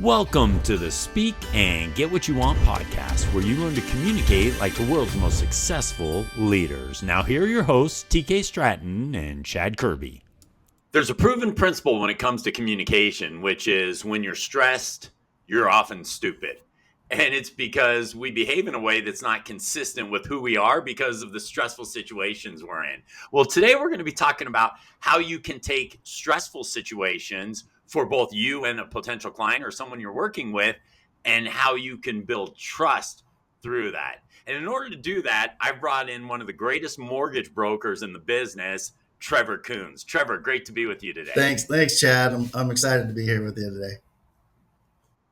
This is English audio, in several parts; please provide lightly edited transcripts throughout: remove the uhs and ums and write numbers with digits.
Welcome to the Speak and Get What You Want podcast, where you learn to communicate like the world's most successful leaders. Now, here are your hosts, TK Stratton and Chad Kerby. There's a proven principle when it comes to communication, which is when you're stressed, you're often stupid. And it's because we behave in a way that's not consistent with who we are because of the stressful situations we're in. Well, today we're going to be talking about how you can take stressful situations for both you and a potential client or someone you're working with, and how you can build trust through that. And in order to do that, I brought in one of the greatest mortgage brokers in the business, Trevor Koons. Trevor, great to be with you today. Thanks, Chad. I'm excited to be here with you today.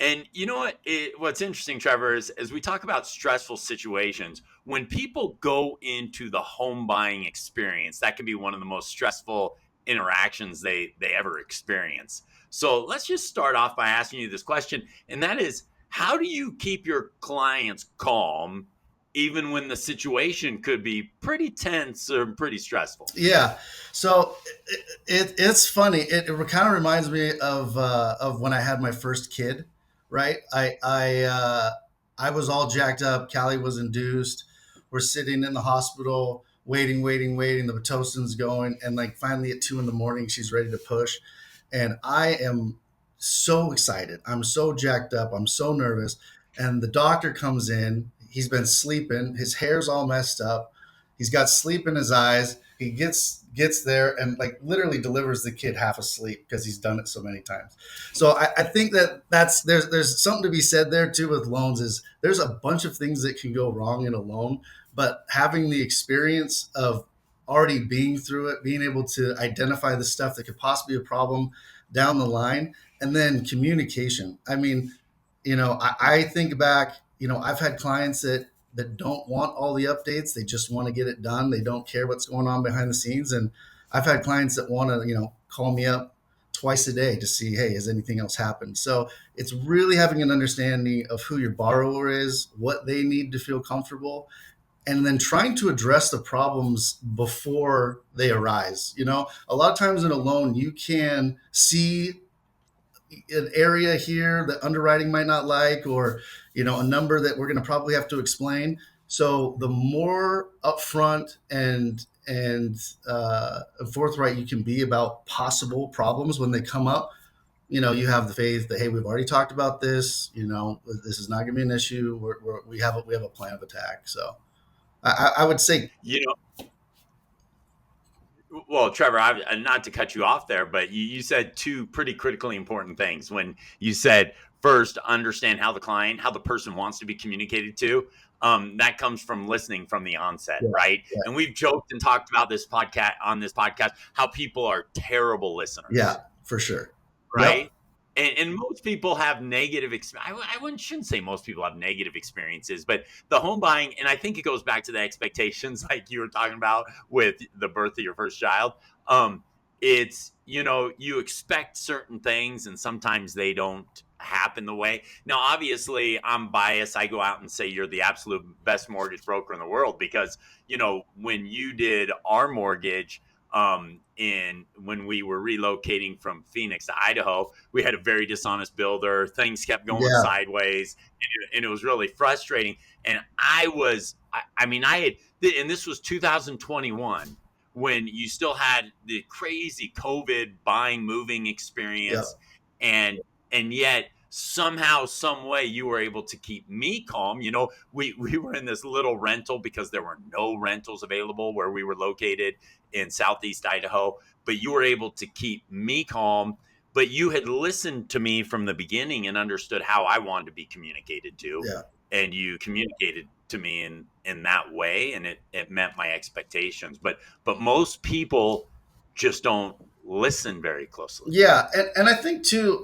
And you know what? What's interesting, Trevor, is as we talk about stressful situations, when people go into the home buying experience, that can be one of the most stressful interactions they ever experience. So let's just start off by asking you this question, and that is, how do you keep your clients calm even when the situation could be pretty tense or pretty stressful? Yeah. So it's funny. It kind of reminds me of when I had my first kid. Right. I was all jacked up. Callie was induced. We're sitting in the hospital, waiting. The Pitocin's going, and like finally at 2 a.m, she's ready to push, and I am so excited. I'm so jacked up. I'm so nervous. And the doctor comes in. He's been sleeping. His hair's all messed up. He's got sleep in his eyes. He gets there and like literally delivers the kid half asleep because he's done it so many times. So I think that's there's something to be said there too with loans. Is there's a bunch of things that can go wrong in a loan, but having the experience of already being through it, being able to identify the stuff that could possibly be a problem down the line, and then communication. I mean, I think back, I've had clients that don't want all the updates. They just want to get it done. They don't care what's going on behind the scenes. And I've had clients that want to, call me up twice a day to see, hey, has anything else happened? So it's really having an understanding of who your borrower is, what they need to feel comfortable, and then trying to address the problems before they arise. A lot of times in a loan, you can see an area here that underwriting might not like, or a number that we're going to probably have to explain. So the more upfront and forthright you can be about possible problems when they come up, you have the faith that, hey, we've already talked about this. This is not going to be an issue. We have a plan of attack. So I would say, Well, Trevor, not to cut you off there, but you said two pretty critically important things when you said, first, understand how the person wants to be communicated to. That comes from listening from the onset, right? Yeah. And we've joked and talked about this podcast, how people are terrible listeners. Yeah, for sure. Right. Yep. And most people have negative experience. Shouldn't say most people have negative experiences, but the home buying, and I think it goes back to the expectations like you were talking about with the birth of your first child. It's, you expect certain things and sometimes they don't happen the way. Now, obviously, I'm biased. I go out and say you're the absolute best mortgage broker in the world because, when you did our mortgage, when we were relocating from Phoenix to Idaho, we had a very dishonest builder. Things kept going sideways, and it was really frustrating. And and this was 2021 when you still had the crazy COVID moving experience, and yet somehow, some way, you were able to keep me calm. We were in this little rental because there were no rentals available where we were located in Southeast Idaho, but you were able to keep me calm. But you had listened to me from the beginning and understood how I wanted to be communicated to. Yeah. And you communicated to me in that way, and it met my expectations. But most people just don't listen very closely. Yeah. And I think too,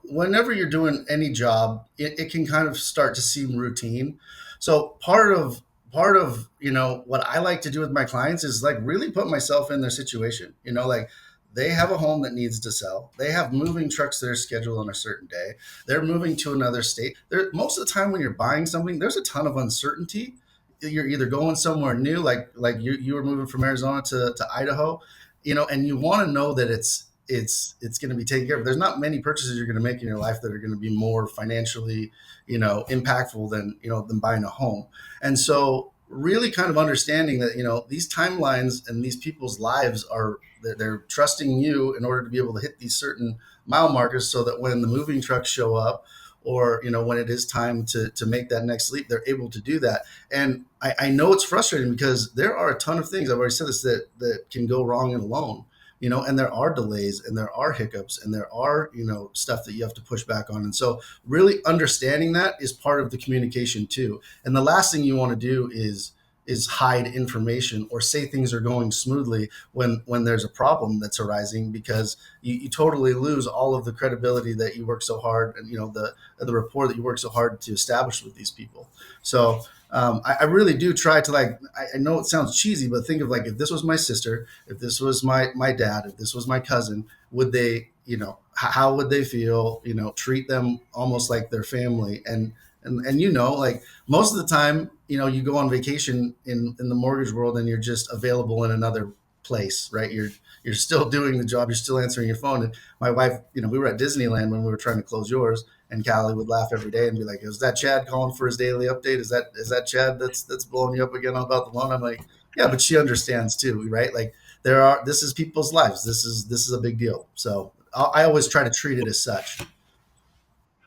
whenever you're doing any job, it can kind of start to seem routine. So part of what I like to do with my clients is like really put myself in their situation. Like they have a home that needs to sell. They have moving trucks that are scheduled on a certain day. They're moving to another state. Most of the time when you're buying something, there's a ton of uncertainty. You're either going somewhere new, like you were moving from Arizona to Idaho, and you want to know that it's it's going to be taken care of. There's not many purchases you're going to make in your life that are going to be more financially, impactful than, than buying a home. And so really kind of understanding that, these timelines and these people's lives are, they're trusting you in order to be able to hit these certain mile markers, so that when the moving trucks show up, or when it is time to make that next leap, they're able to do that. And I know it's frustrating because there are a ton of things, I've already said this, that can go wrong in a loan, and there are delays and there are hiccups and there are, stuff that you have to push back on. And so really understanding that is part of the communication too. And the last thing you want to do is hide information or say things are going smoothly when there's a problem that's arising, because you totally lose all of the credibility that you work so hard, and the rapport that you work so hard to establish with these people. So I really do try to, like, I know it sounds cheesy, but think of, like, if this was my sister, if this was my dad, if this was my cousin, would they, how would they feel? Treat them almost like their family. And like, most of the time, you go on vacation in the mortgage world and you're just available in another place, right? You're still doing the job, you're still answering your phone. And my wife, we were at Disneyland when we were trying to close yours, and Callie would laugh every day and be like, "Is that Chad calling for his daily update? Is that Chad that's blowing you up again about the loan?" I'm like, "Yeah," but she understands too, right? Like, this is people's lives. This is a big deal. So I always try to treat it as such.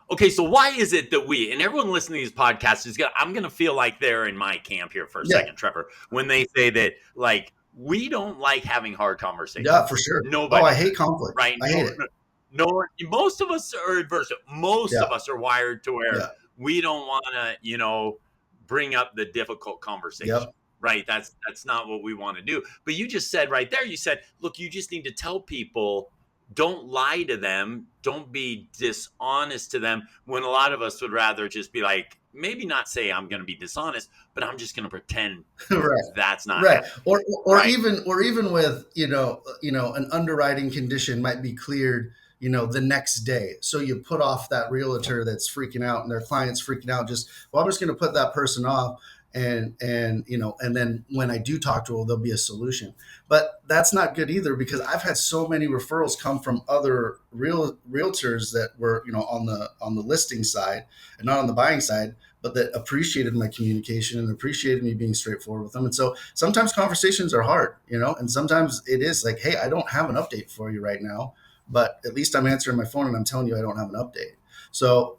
Okay, so why is it that and everyone listening to these podcasts I'm going to feel like they're in my camp here for a second, Trevor, when they say that, like, we don't like having hard conversations. Yeah, for sure. Nobody. I hate conflict. Right? I hate it. No, most of us are adverse. Most of us are wired to where we don't want to, bring up the difficult conversation. Yep. Right? That's not what we want to do. But you just said right there, you said, look, you just need to tell people, don't lie to them. Don't be dishonest to them, when a lot of us would rather just be like, maybe not say I'm going to be dishonest, but I'm just going to pretend right. That's not right. Or right. even with, an underwriting condition might be cleared, the next day. So you put off that realtor that's freaking out and their client's freaking out. I'm just going to put that person off. And then when I do talk to her, there'll be a solution. But that's not good either, because I've had so many referrals come from other realtors that were, on the listing side and not on the buying side, but that appreciated my communication and appreciated me being straightforward with them. And so sometimes conversations are hard, and sometimes it is like, hey, I don't have an update for you right now, but at least I'm answering my phone and I'm telling you I don't have an update. So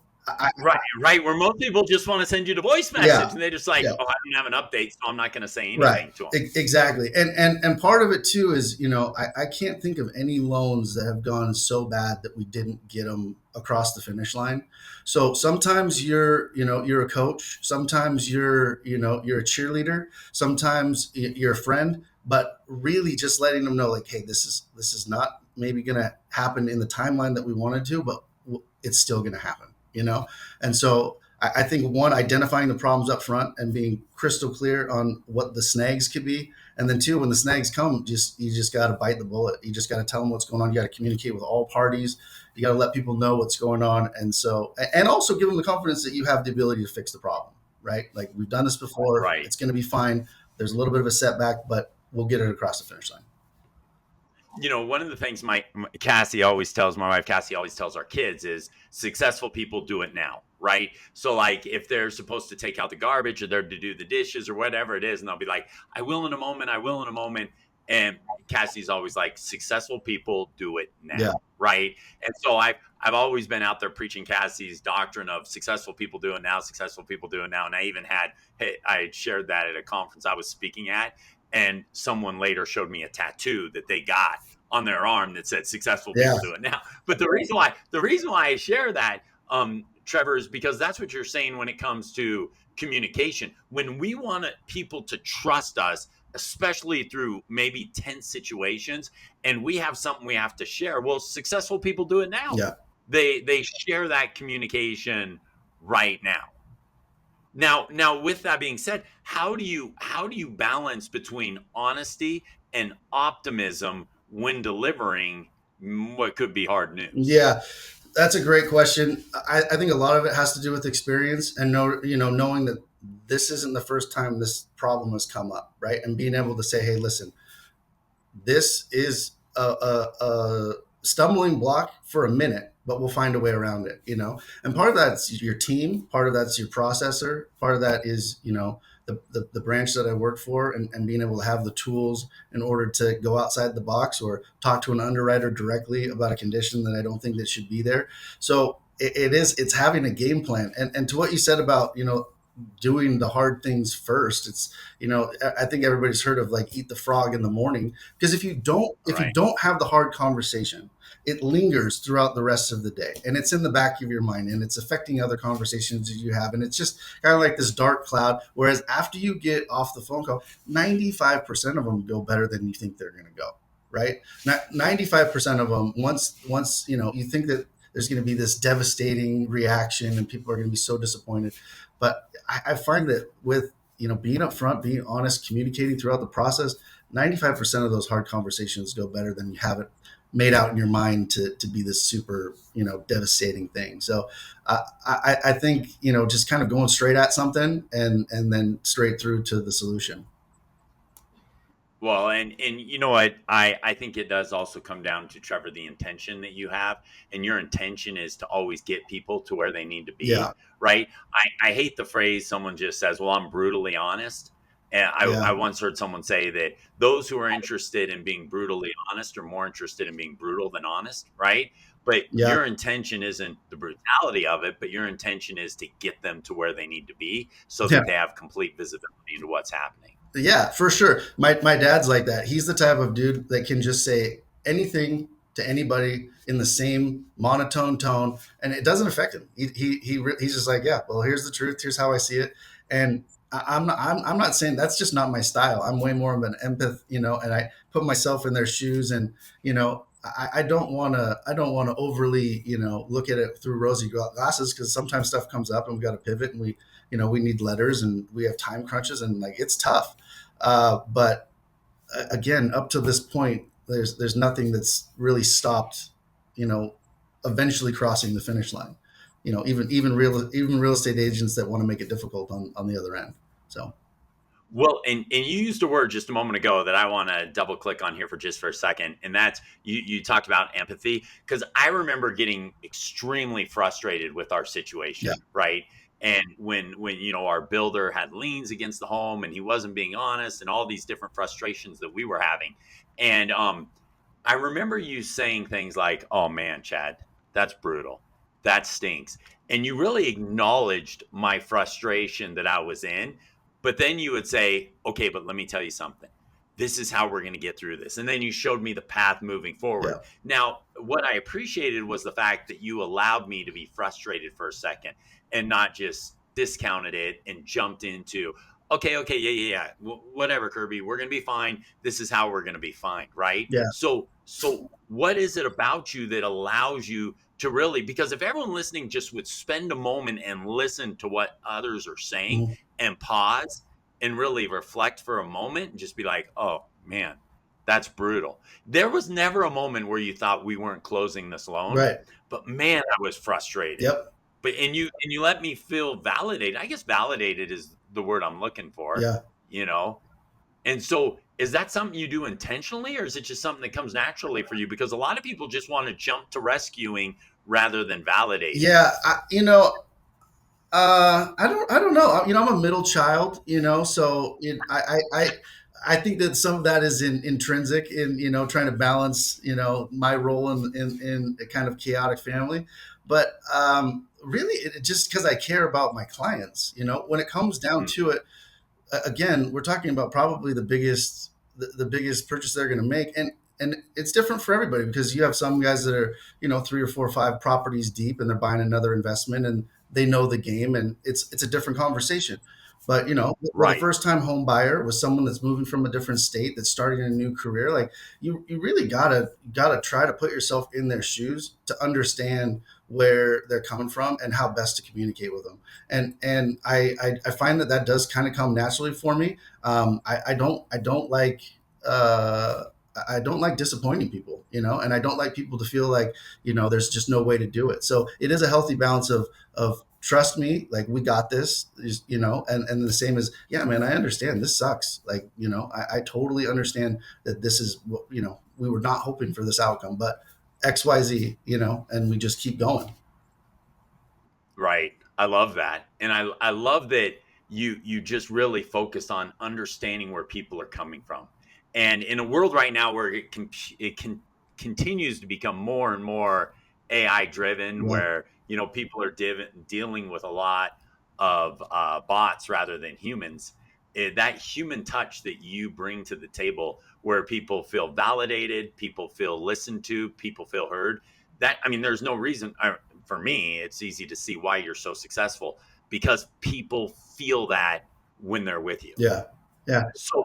right. Where most people just want to send you the voice message, and they're just like, "Oh, I don't have an update, so I'm not going to say anything to them." Exactly, and part of it too is, I can't think of any loans that have gone so bad that we didn't get them across the finish line. So sometimes you're a coach, sometimes you're a cheerleader, sometimes you're a friend, but really just letting them know, like, hey, this is not maybe going to happen in the timeline that we wanted to, but it's still going to happen. And so I think, one, identifying the problems up front and being crystal clear on what the snags could be. And then two, when the snags come, you just got to bite the bullet. You just got to tell them what's going on. You got to communicate with all parties. You got to let people know what's going on. And so, and also give them the confidence that you have the ability to fix the problem, right? Like, we've done this before. Right. It's going to be fine. There's a little bit of a setback, but we'll get it across the finish line. One of the things my wife Cassie always tells our kids is, successful people do it now, right? So, like, if they're supposed to take out the garbage or they're to do the dishes or whatever it is, and they'll be like, I will in a moment. And Cassie's always like, successful people do it now, right? And so I've always been out there preaching Cassie's doctrine of successful people do it now, successful people do it now. And I shared that at a conference I was speaking at. And someone later showed me a tattoo that they got on their arm that said "successful people do it now." But the reason why I share that, Trevor, is because that's what you're saying when it comes to communication. When we want people to trust us, especially through maybe tense situations, and we have something we have to share. Well, successful people do it now. Yeah. They share that communication right now. Now, with that being said, how do you balance between honesty and optimism when delivering what could be hard news? Yeah, that's a great question. I think a lot of it has to do with experience and knowing that this isn't the first time this problem has come up, right? And being able to say, hey, listen, this is a stumbling block for a minute, but we'll find a way around it, And part of that's your team, part of that's your processor, part of that is, the branch that I work for, and being able to have the tools in order to go outside the box or talk to an underwriter directly about a condition that I don't think that should be there. So it's having a game plan. And to what you said about, doing the hard things first, it's, I think everybody's heard of like eat the frog in the morning, because if you Right. don't have the hard conversation, it lingers throughout the rest of the day, and it's in the back of your mind, and it's affecting other conversations that you have, and it's just kind of like this dark cloud. Whereas after you get off the phone call, 95% of them go better than you think they're going to go, right? 95% of them, once you think that there's going to be this devastating reaction and people are going to be so disappointed. But I find that with, being upfront, being honest, communicating throughout the process, 95% of those hard conversations go better than you have it made out in your mind to be this super, devastating thing. So I think, just kind of going straight at something, and then straight through to the solution. Well, and you know what? I think it does also come down to, Trevor, the intention that you have, and your intention is to always get people to where they need to Yeah. be, right? I hate the phrase someone just says, "Well, I'm brutally honest." And I Yeah. once heard someone say that those who are interested in being brutally honest are more interested in being brutal than honest, right? But Yeah. your intention isn't the brutality of it, but your intention is to get them to where they need to be so Yeah. that they have complete visibility into what's happening. Yeah, for sure. My dad's like that. He's the type of dude that can just say anything to anybody in the same monotone tone, and it doesn't affect him. He's just like, yeah, well, here's the truth. Here's how I see it. And I'm not saying that's just not my style. I'm way more of an empath, and I put myself in their shoes, and I don't want to overly, look at it through rosy glasses, because sometimes stuff comes up and we got to pivot, and we need letters, and we have time crunches, and like it's tough. But again, up to this point, there's nothing that's really stopped, you know, eventually crossing the finish line. Even real estate agents that want to make it difficult on the other end. So Well, and you used a word just a moment ago that I want to double click on here for a second, and that's you talked about empathy, because I remember getting extremely frustrated with our yeah, situation, right? And when our builder had liens against the home and he wasn't being honest, and all these different frustrations that we were having, and I remember you saying things like, "Oh man, Chad, that's brutal. That stinks." And you really acknowledged my frustration that I was in. But then you would say, "Okay, but let me tell you something. This is how we're going to get through this." And then you showed me the path moving yeah, forward. Now, what I appreciated was the fact that you allowed me to be frustrated for a second and not just discounted it and jumped into, "Okay, okay, yeah, yeah, yeah. Whatever, Kerby, we're going to be fine. This is how we're going to be fine," right? yeah. So what is it about you that allows you to really, because if everyone listening just would spend a moment and listen to what others are saying Mhm. and pause and really reflect for a moment and just be like, "Oh man, that's brutal." There was never a moment where you thought we weren't closing this loan, Right. but man, I was frustrated. Yep. But and you let me feel validated. I guess validated is the word I'm looking for, Yeah. you know. And so, is that something you do intentionally, or is it just something that comes naturally for you? Because a lot of people just want to jump to rescuing rather than validating. Yeah. I don't know. I'm a middle child, so I think that some of that is intrinsic in, trying to balance, my role in a kind of chaotic family. But really, just because I care about my clients, when it comes down Mm, to it, again, we're talking about probably the biggest purchase they're going to make, and it's different for everybody, because you have some guys that are, three or four or five properties deep, and they're buying another investment, and they know the game, and it's a different conversation. But with a right. first time home buyer, with someone that's moving from a different state, that's starting a new career, like you really gotta try to put yourself in their shoes to understand where they're coming from and how best to communicate with them. And I find that does kind of come naturally for me. Uh, I don't like disappointing people, and I don't like people to feel like, there's just no way to do it. So it is a healthy balance of trust me, like we got this, and the same as, yeah, man, I understand this sucks. Like, I totally understand that this is what, we were not hoping for this outcome, but XYZ, and we just keep going. Right. I love that. And I love that you just really focus on understanding where people are coming from. And in a world right now where it can continues to become more and more AI driven, Yeah. where people are dealing with a lot of bots rather than humans. That human touch that you bring to the table, where people feel validated, people feel listened to, people feel heard. That, I mean, there's no reason. For me, it's easy to see why you're so successful, because people feel that when they're with you. Yeah. Yeah. So,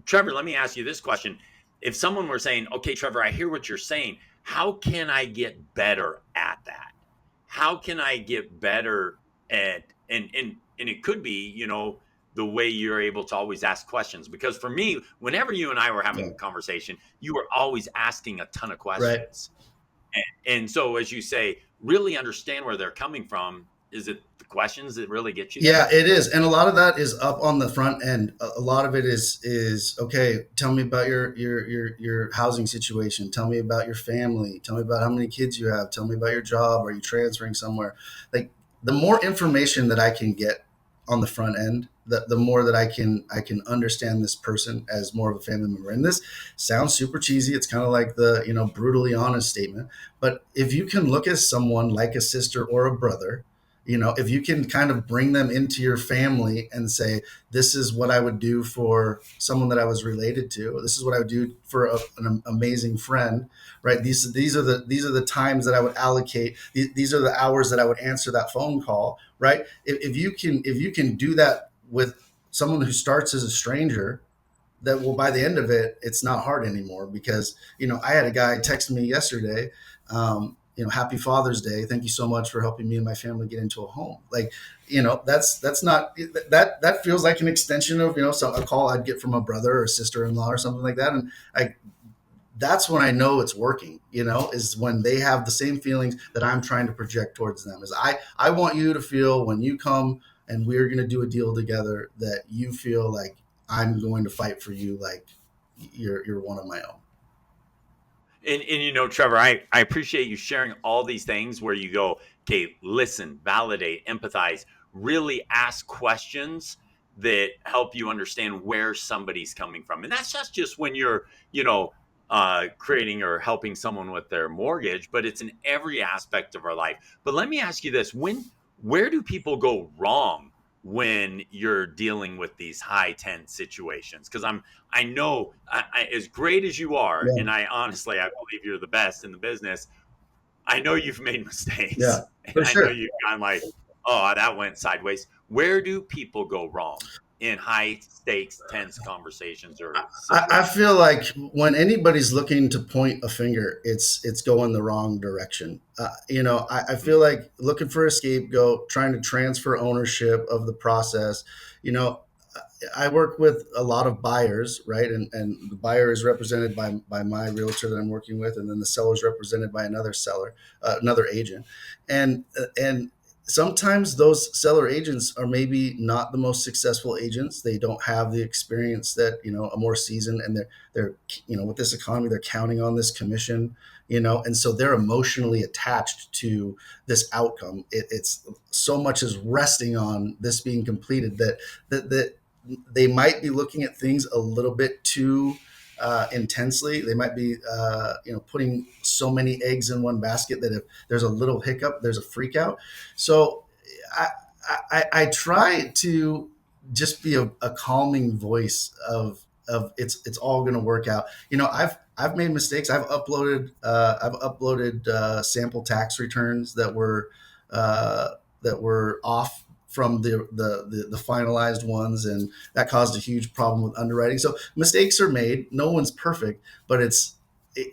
Trevor, let me ask you this question. If someone were saying, okay, Trevor, I hear what you're saying. How can I get better at that? How can I get better at, and it could be, the way you're able to always ask questions. Because for me, whenever you and I were having Yeah. a conversation, you were always asking a ton of Right. questions. And so, as you say, really understand where they're coming from. Is it the questions that really get you there? Yeah, it is, and a lot of that is up on the front end. A lot of it is okay. Tell me about your housing situation. Tell me about your family. Tell me about how many kids you have. Tell me about your job. Are you transferring somewhere? Like, the more information that I can get on the front end, the more that I can understand this person as more of a family member. And this sounds super cheesy. It's kind of like the brutally honest statement. But if you can look at someone like a sister or a brother, if you can kind of bring them into your family and say, this is what I would do for someone that I was related to, this is what I would do for an amazing friend, right? These are the times that I would allocate. These are the hours that I would answer that phone call, right? If you can do that with someone who starts as a stranger, that will, by the end of it, it's not hard anymore. Because I had a guy text me yesterday, happy Father's Day, thank you so much for helping me and my family get into a home. Like, that's not, that feels like an extension of a call I'd get from a brother or sister-in-law or something like that. And that's when I know it's working, is when they have the same feelings that I'm trying to project towards them. Is I want you to feel, when you come and we're going to do a deal together, that you feel like I'm going to fight for you, like you're one of my own. And Trevor, I appreciate you sharing all these things where you go, okay, listen, validate, empathize, really ask questions that help you understand where somebody's coming from. And that's just when you're, creating or helping someone with their mortgage, but it's in every aspect of our life. But let me ask you this: where do people go wrong when you're dealing with these high tense situations? Because I know, as great as you are, Yeah. and I honestly, I believe you're the best in the business. I know you've made Yeah, mistakes, and for I know sure. you've gone like, oh, that went sideways. Where do people go wrong in high stakes, tense conversations or I situations? feel like when anybody's looking to point a finger, it's going the wrong direction. I Mm, feel like looking for a scapegoat, trying to transfer ownership of the process. You know, I work with a lot of buyers, right? And the buyer is represented by my realtor that I'm working with, and then the seller is represented by another seller, another agent, and sometimes those seller agents are maybe not the most successful agents. They don't have the experience that a more seasoned, and they're with this economy, they're counting on this commission. And so they're emotionally attached to this outcome. It's so much is resting on this being completed that they might be looking at things a little bit too intensely. They might be, putting so many eggs in one basket that if there's a little hiccup, there's a freak out. So I, I try to just be a calming voice of it's all going to work out. I've made mistakes. I've uploaded sample tax returns uh, that were off from the finalized ones, and that caused a huge problem with underwriting. So mistakes are made. No one's perfect, but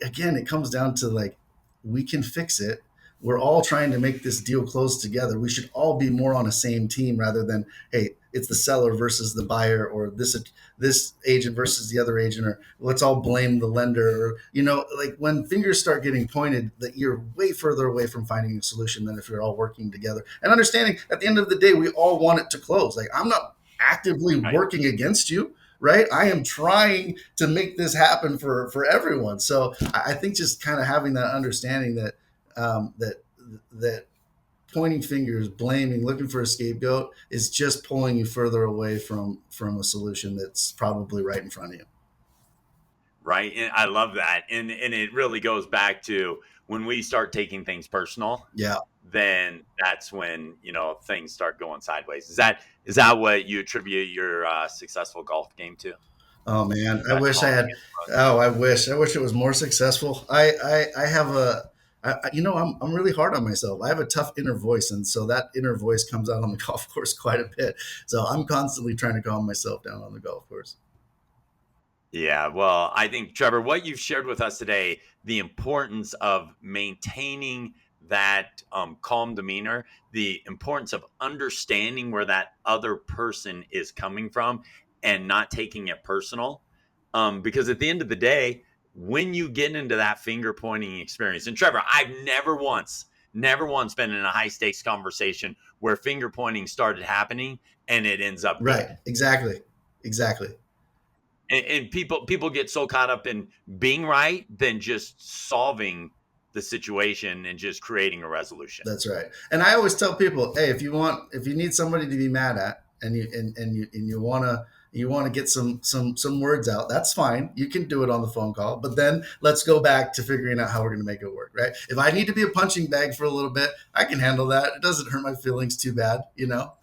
again, it comes down to, like, we can fix it. We're all trying to make this deal close together. We should all be more on a same team, rather than, hey, it's the seller versus the buyer, or this agent versus the other agent, or let's all blame the lender. Or, like, when fingers start getting pointed, that you're way further away from finding a solution than if you're all working together and understanding at the end of the day we all want it to close. Like, I'm not actively right. working against you, right? I am trying to make this happen for everyone. So I think just kind of having that understanding that that pointing fingers, blaming, looking for a scapegoat is just pulling you further away from a solution that's probably right in front of you. Right. And I love that. And it really goes back to when we start taking things personal, Yeah. then that's when, things start going sideways. Is that what you attribute your successful golf game to? Oh man, I That wish I calming had. in the road? Oh, I wish it was more successful. I have I'm really hard on myself. I have a tough inner voice, and so that inner voice comes out on the golf course quite a bit. So I'm constantly trying to calm myself down on the golf course. Yeah, well, I think, Trevor, what you've shared with us today, the importance of maintaining that calm demeanor, the importance of understanding where that other person is coming from and not taking it personal. Because at the end of the day, when you get into that finger pointing experience, and Trevor, I've never once been in a high stakes conversation where finger pointing started happening and it ends up Right. good. Exactly. Exactly. And people get so caught up in being right than just solving the situation and just creating a resolution. That's right. And I always tell people, hey, if you need somebody to be mad at, and you wanna get some words out, that's fine. You can do it on the phone call, but then let's go back to figuring out how we're going to make it work, right? If I need to be a punching bag for a little bit, I can handle that. It doesn't hurt my feelings too bad, you know.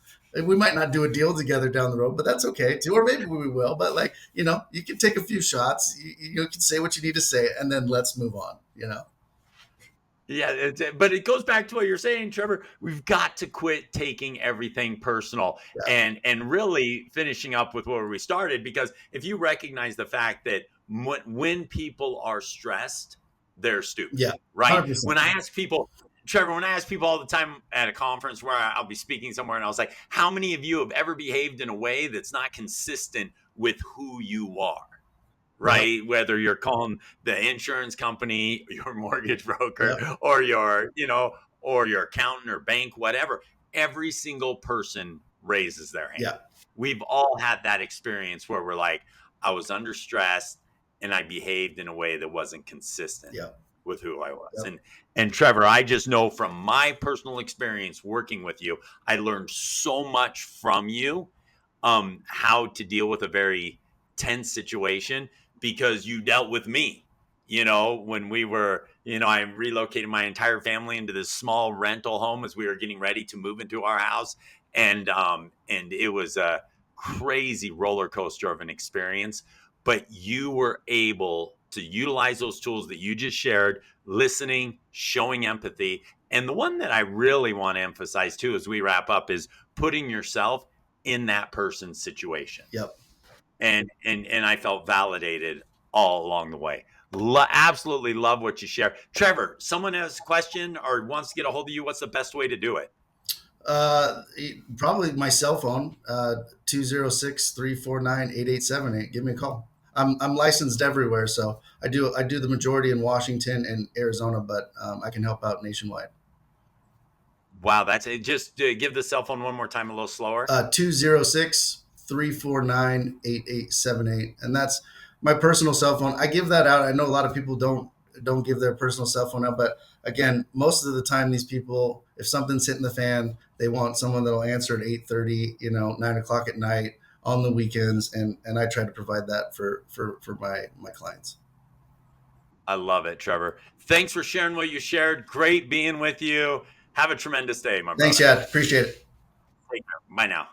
We might not do a deal together down the road, but that's okay too. Or maybe we will. But like, you can take a few shots. You can say what you need to say, and then let's move on. Yeah, but it goes back to what you're saying, Trevor. We've got to quit taking everything personal Yeah. and really finishing up with where we started. Because if you recognize the fact that when people are stressed, they're stupid, Yeah. right? 100%. When I ask people, Trevor, when I ask people all the time at a conference where I'll be speaking somewhere, and I was like, "How many of you have ever behaved in a way that's not consistent with who you are?" Yep. Right? Whether you're calling the insurance company, your mortgage Yep. broker, or or your accountant or bank, whatever, every single person raises their hand. Yeah. We've all had that experience where we're like, I was under stress and I behaved in a way that wasn't consistent Yep. with who I was. Yep. And Trevor, I just know from my personal experience working with you, I learned so much from you, how to deal with a very tense situation because you dealt with me. When we were, I relocated my entire family into this small rental home as we were getting ready to move into our house, and it was a crazy roller coaster of an experience. But you were able to utilize those tools that you just shared, listening, showing empathy, and the one that I really want to emphasize too as we wrap up is putting yourself in that person's situation. Yep. And I felt validated all along the way. Absolutely love what you share. Trevor, someone has a question or wants to get a hold of you, what's the best way to do it? Probably my cell phone, 206-349-8878. Give me a call. I'm licensed everywhere, so I do the majority in Washington and Arizona, but I can help out nationwide. Wow, that's it. Just give the cell phone one more time, a little slower. 206-349-8878, and that's my personal cell phone. I give that out. I know a lot of people don't give their personal cell phone out, but again, most of the time, these people, if something's hitting the fan, they want someone that'll answer at 8:30, 9 o'clock at night on the weekends, and I try to provide that for my clients. I love it, Trevor. Thanks for sharing what you shared. Great being with you. Have a tremendous day, my Thanks, brother. Chad. Appreciate it. Take care. Bye now.